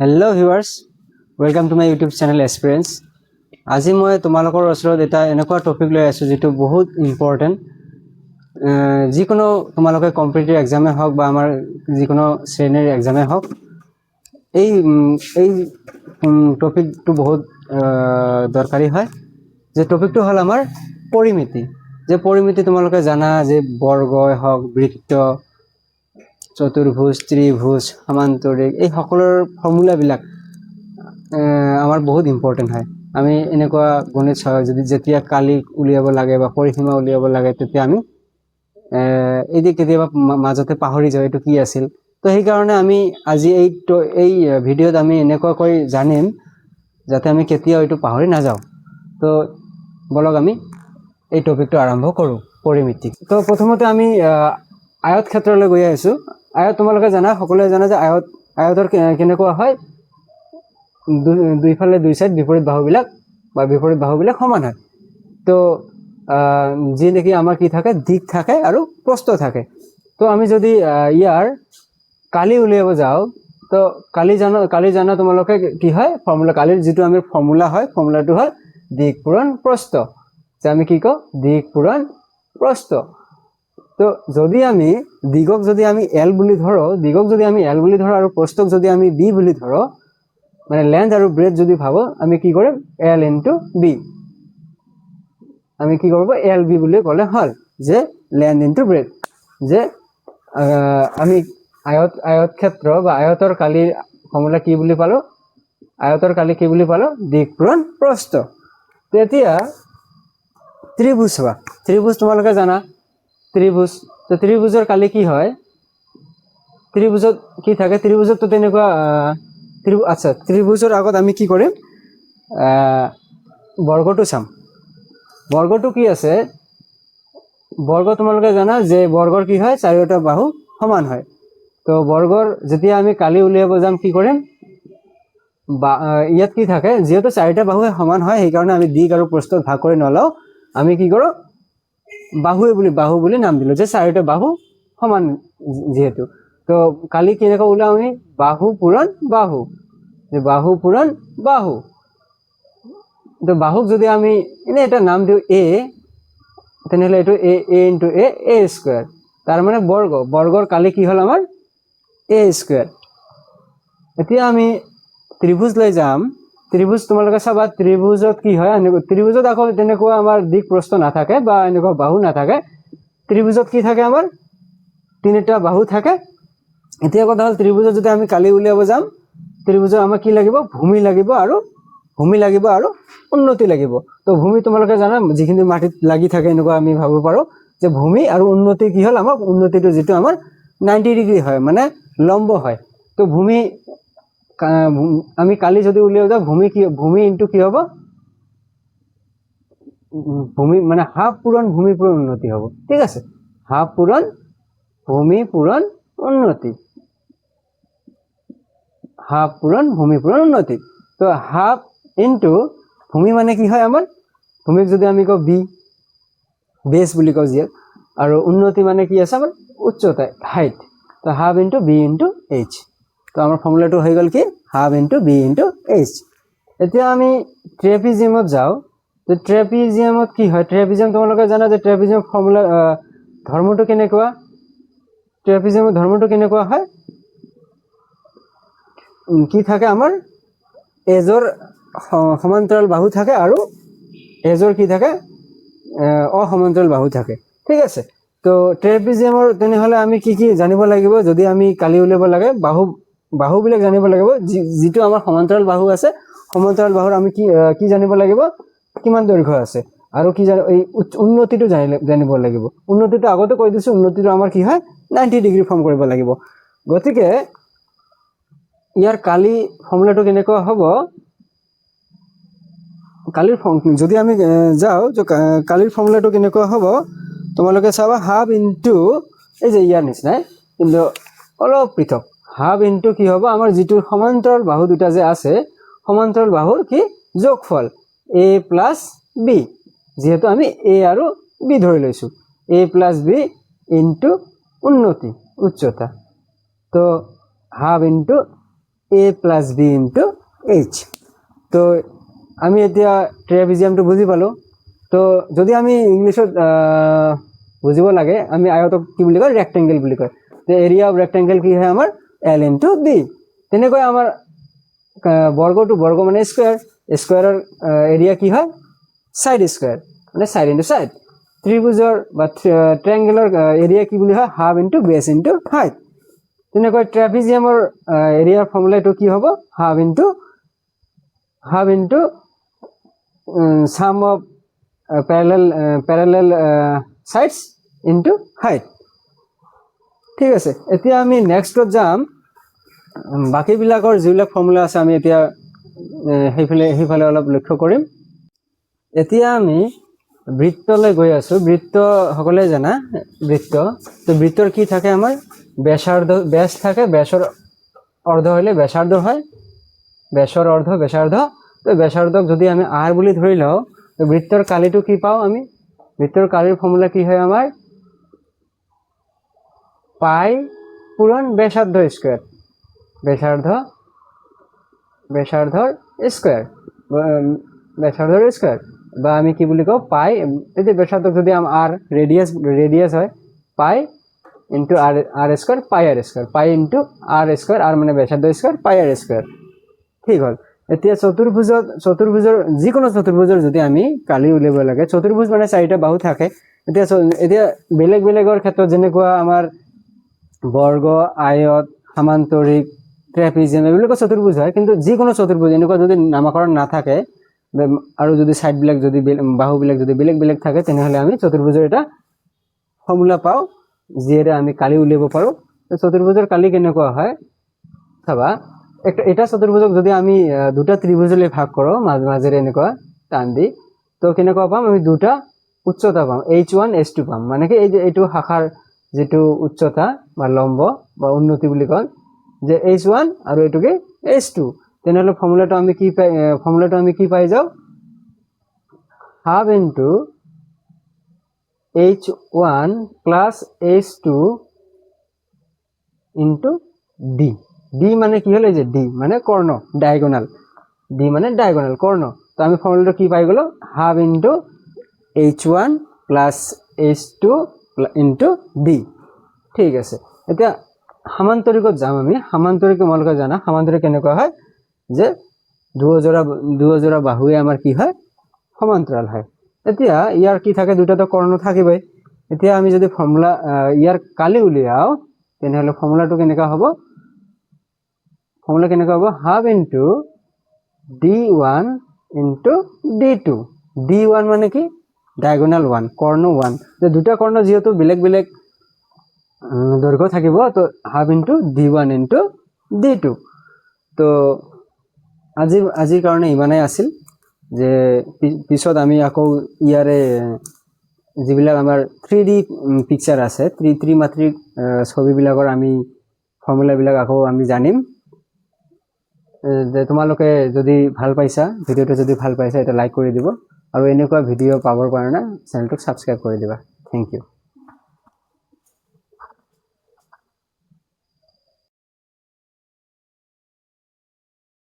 Hello viewers, welcome to my YouTube channel Experience. আজি মই তোমালোকৰ ওচৰত এটা এনেকুৱা টপিক লৈ আছো যেটো বহুত ইম্পৰ্টেন্ট যিকোনো তোমালোকে কম্পিটিটিভ এক্সামে হওক বা আমাৰ যিকোনো শ্ৰেণীৰ এক্সামে হওক এই টপিকটো বহুত দৰকাৰী হয় যে টপিকটো হল আমাৰ পৰিমিতি যে পৰিমিতি তোমালোকে জানা যে বৰ্গই হওক বৃত্ত চতুৰ্ভুজ ত্ৰিভুজ সমান্তৰিক এই সকলৰ ফৰ্মুলা বিলাক আমাৰ বহুত ইম্পৰ্টেন্ট হয় আমি এনেকুৱা গণিত যদি যেতিয়া কালি উলিয়াব লাগে বা পৰিসীমা উলিয়াব লাগে তেতিয়া আমি এই যে কেতিয়াবা মাজতে পাহৰি যাও এটো কি আছিল তো সেই কাৰণে আমি আজি এই ভিডিওত আমি এনেকুৱা কৈ জানিম যাতে আমি কেতিয়াও এটো পাহৰি না যাও তো বলক আমি এই টপিকটো আৰম্ভ কৰো পৰিমিতি তো প্ৰথমতে আমি আয়ত ক্ষেত্ৰলৈ গৈ আছো আয়ত তোমালোকে জানা সকলোৱে জানা যে আয়তৰ কেনেকুৱা হয় দুইফালে দুই সাইড বিপৰীত বাহুবিলাক সমান হয় তো যি নেকি আমাৰ কি থাকে দিক থাকে আৰু প্ৰস্থ থাকে তো আমি যদি ইয়াৰ কালি উলিয়াব যাও তো কালি জানা তোমালোকে কি হয় ফৰ্মুলা কালিৰ যেটো আমাৰ ফৰ্মুলা হয় ফৰ্মুলাটো হ'ল দিক পূৰণ প্ৰস্থ যে আমি কি কও দিক পূৰণ প্ৰস্থ তো যদি আমি দিগক যদি আমি L বুলি ধৰো আৰু প্ৰস্থক যদি আমি B বুলি ধৰো মানে লেন্থ আৰু ব্ৰেথ যদি ভাবো আমি কি কৰিম L * B আমি কি কৰব LB বুলি ক'লে হল যে লেন্থ * ব্ৰেথ যে আমি আয়ত ক্ষেত্ৰ বা আয়তৰ কালিৰ ফৰ্মুলা কি বুলি পালো আয়তৰ কালি কি বুলি পালো দিক পূৰণ প্ৰস্থ তেতিয়া ত্ৰিভুজ তোমালোকে জানা ত্ৰিভুজ তো ত্ৰিভুজৰ কালি কি হয় ত্ৰিভুজত কি থাকে ত্ৰিভুজত তো তেনেকুৱা আচ্ছা ত্ৰিভুজৰ আগত আমি কি কৰিম বৰ্গটো চাম বৰ্গটো কি আছে বৰ্গ তোমালোকে জানা যে বৰ্গৰ কি হয় চাৰিওটা বাহু সমান হয় তো বৰ্গৰ যেতিয়া আমি কালি উলিয়াব যাম কি কৰিম ইয়াত কি থাকে যেহেতু চাৰিটা বাহু সমান হয় সেই কাৰণে আমি দিক আৰু প্ৰস্থক ভাগ কৰি নলও আমি কি কৰো বাহু বুলি নাম দিলো যে চাৰিটা বাহু সমান যেহেতু তো কালি কেনেকৈ উলাও আমি বাহু পূৰণ বাহু যে বাহু পূৰণ বাহু তো বাহুক যদি আমি এনে এটা নাম দিও a তেনেহলে এটো a * a স্কয়ার তার মানে বৰ্গৰ কালি কি হল আমাৰ a স্কয়াৰ এতিয়া আমি ত্ৰিভুজ লৈ যাম ত্ৰিভুজ তোমালোকে চাবা ত্ৰিভুজত কি হয় ত্ৰিভুজত আকৌ তেনেকুৱা আমাৰ দিক প্ৰস্থ নাথাকে বা এনেকুৱা বাহু নাথাকে ত্ৰিভুজত কি থাকে আমাৰ তিনিটা বাহু থাকে এতিয়া কথা হল ত্ৰিভুজত যদি আমি কালি উলিয়াব যাম ত্ৰিভুজত আমাৰ কি লাগিব ভূমি লাগিব আৰু উন্নতি লাগিব তো ভূমি তোমালোকে জানা যিখিনি মাটিত লাগি থাকে এনেকুৱা আমি ভাবব পাৰো যে ভূমি আৰু উন্নতি কি হল আমাৰ উন্নতিটো যেটো আমাৰ 90 ডিগ্ৰী হয় মানে লম্ব হয় তো ভূমি আমি কালি যদি উলিয়াব যাও ভূমি ইনটু কি হ'ব ভূমি মানে হাফ পূৰণ ভূমি পূৰণ উন্নতি হ'ব ঠিক আছে হাফ পূৰণ ভূমি পূৰণ উন্নতি হাফ পূৰণ ভূমি পূৰণ উন্নতি তো হাফ ইনটু ভূমি মানে কি হয় আমাৰ ভূমিক যদি আমি কও বি বেস বুলি কও যে আৰু উন্নতি মানে কি আছে আমাৰ উচ্চতা হাইট তো half into b into h তো আমাৰ ফৰ্মুলাটো হৈ গল কি half into b into h এতিয়া আমি ট্ৰেপিজিয়ামত যাও তো ট্ৰেপিজিয়ামত কি হয় ট্ৰেপিজিয়াম তোমালোকে জানা যে ট্ৰেপিজিয়াম ফৰ্মুলা ধৰ্মটো কেনেকুৱা ট্ৰেপিজিয়ামৰ ধৰ্মটো কেনেকুৱা হয় কি থাকে আমাৰ এজৰ সমান্তৰাল বাহু থাকে আৰু এজৰ কি থাকে অসমান্তৰাল বাহু থাকে ঠিক আছে তো ট্ৰেপিজিয়ামৰ তেনেহলে আমি কি জানিব লাগিব যদি আমি কালি উলিয়াব লাগে বাহু বিলাক জানিব লাগিব যেটো আমাৰ সমান্তৰাল বাহু আছে সমান্তৰাল বাহুৰ আমি কি জানিব লাগিব কিমান দৈৰ্ঘ্য আছে আৰু কি এই উন্নতিটো জানিব লাগিব উন্নতিটো আগতে কৈ দিছো উন্নতিটো আমাৰ কি হয় 90 ডিগ্ৰী ফৰ্ম কৰিব লাগিব গতিকে ইয়াৰ কালি ফৰ্মুলাটো কেনেকুৱা হ'ব কালিৰ যদি আমি যাও যে কালিৰ ফৰ্মুলাটো কেনেকুৱা হ'ব তোমালোকে চাবা হাফ ইনটু এই যে ইয়াৰ নিচিনা কিন্তু অলপ পৃথক হাফ ইনটু কি হ'ব আমাৰ যেটো সমান্তৰাল বাহু দুটা যে আছে সমান্তৰাল বাহুৰ কি যোগফল a + b যেহেতু আমি a আৰু b ধৰি লৈছো a + b ইনটু উন্নতি উচ্চতা তো half into a plus b into h তো আমি এতিয়া ট্ৰেপিজিয়ামটো বুজি পালো তো যদি আমি ইংলিছত বুজিব লাগে আমি আয়তক কি বুলি কয় ৰেক্টেংগল বুলি কয় তো এৰিয়া অফ ৰেক্টেংগল কি হয় আমাৰ l into b তেনেকৈ আমাৰ বৰ্গ টু বৰ্গ মানে স্কয়াৰ স্কয়াৰৰ এৰিয়া কি হয় সাইড স্কয়াৰ মানে সাইড ইনটু সাইড ত্ৰিভুজৰ বা ট্ৰায়াঙ্গেলৰ এৰিয়া কি বুলি হয় half into base into height তেনেকৈ ট্ৰেপিজিয়ামৰ এৰিয়াৰ ফৰ্মুলাটো কি হ'ব half into sum of parallel sides into height ঠিক আছে এতিয়া আমি নেক্সটত যাম বাকি বিলাকৰ যিবিলাক ফৰ্মুলা আছে আমি এতিয়া সেইফালে অলপ লক্ষ্য কৰিম এতিয়া আমি বৃত্তলৈ গৈ আছো বৃত্ত সকলে জানা বৃত্ত তো বৃত্তৰ কি থাকে আমাৰ ব্যাস থাকে ব্যাসৰ অৰ্ধ হলে ব্যাসাৰ্ধ হয় ব্যাসৰ অৰ্ধ ব্যাসাৰ্ধ তো ব্যাসাৰ্ধক যদি আমি r বুলি ধৰি লও তো বৃত্তৰ কালিটো কি পাও আমি বৃত্তৰ কালিৰ ফৰ্মুলা কি হয় আমাৰ পাই পূৰণ ব্যাসাৰ্ধ স্কয়াৰ ব্যাসাৰ্ধৰ স্কয়াৰ বা আমি কি বুলি কও পাই এই ব্যাসাৰ্ধক যদি r ৰেডিয়াস হয় পাই ইনটু r স্কয়াৰ পাই ইনটু r স্কয়াৰ r মানে ব্যাসাৰ্ধ স্কয়াৰ পাই r স্কয়াৰ ঠিক হল এতিয়া চতুৰ্ভুজৰ যিকোনো চতুৰ্ভুজৰ যদি আমি কালি উলিয়াব লাগে চতুৰ্ভুজ মানে চাৰিটা বাহু থাকে এতিয়া বেলেগৰ ক্ষেত্ৰত যেনেকুৱা আমাৰ বৰ্গ আয়ত সমান্তৰিক ট্ৰেপিজিয়াম এইবিলাক চতুৰ্ভুজ হয় কিন্তু যিকোনো চতুৰ্ভুজ এনেকুৱা যদি নামকৰণ নাথাকে আৰু যদি সাইড বিলাক যদি বাহু বিলাক যদি বেলেগ থাকে তেনেহলে আমি চতুৰ্ভুজৰ এটা ফৰ্মুলা পাও যিহেৰে আমি কালি উলিয়াব পাৰো চতুৰ্ভুজৰ কালি কেনেকুৱা হয় চাবা এটা চতুৰ্ভুজক যদি আমি দুটা ত্ৰিভুজলৈ ভাগ কৰো মাজেৰে এনেকুৱা টান দি তো কেনেকুৱা পাম আমি দুটা উচ্চতা পাম h1 h2 পাম মানে কি এই যে এইটো শাখাৰ যেটো উচ্চতা বা লম্ব বা উন্নতি বুলি কয় যে h1 আৰু এটুকে h2 তেনেহলে ফৰ্মুলাটো আমি কি পাই যাও half into h1 plus h2 into d d মানে কি হলো যে d মানে কর্ণ ডায়াগোনাল d মানে ডায়াগোনাল কর্ণ তো আমি ফর্মুলাটা কি পাই গেল half into h1 plus h2 into d ঠিক আছে এতিয়া সমান্তৰিকত যাম আমি সমান্তৰিক তোমালোকে জানা সমান্তৰিক কেনেকুৱা হয় যে দুজোৰা বাহুৱে আমাৰ কি হয় সমান্তৰাল হয় এতিয়া ইয়াৰ কি থাকে দুটাটো কৰ্ণ থাকিবই এতিয়া আমি যদি ফৰ্মুলা ইয়াৰ কালি উলিয়াও তেনেহলে ফৰ্মুলাটো কেনেকুৱা হ'ব half into d1 into d2 d1 মানে কি ডায়াগোনাল 1 কৰ্ণ 1 যে দুটা কৰ্ণ যেহেতু বেলেগ দৈৰ্ঘ্য থাকিব তো half into d1 into d2 তো আজিৰ কাৰণে ইমানেই আছিল যে পিছত আমি আকৌ ইয়াৰে যিবিলাক আমাৰ 3D পিকচাৰ আছে ত্ৰিমাত্ৰিক ছবিবিলাকৰ আমি ফৰ্মুলা বিলাক আকৌ আমি জানিম যে তোমালোকে যদি ভাল পাইছা ভিডিওটো যদি ভাল পাইছা এটা লাইক কৰি দিব আৰু এনেকুৱা ভিডিও পাবৰ কাৰণে চেনেলটো সাবস্ক্ৰাইব কৰি দিবা থ্যাংক ইউ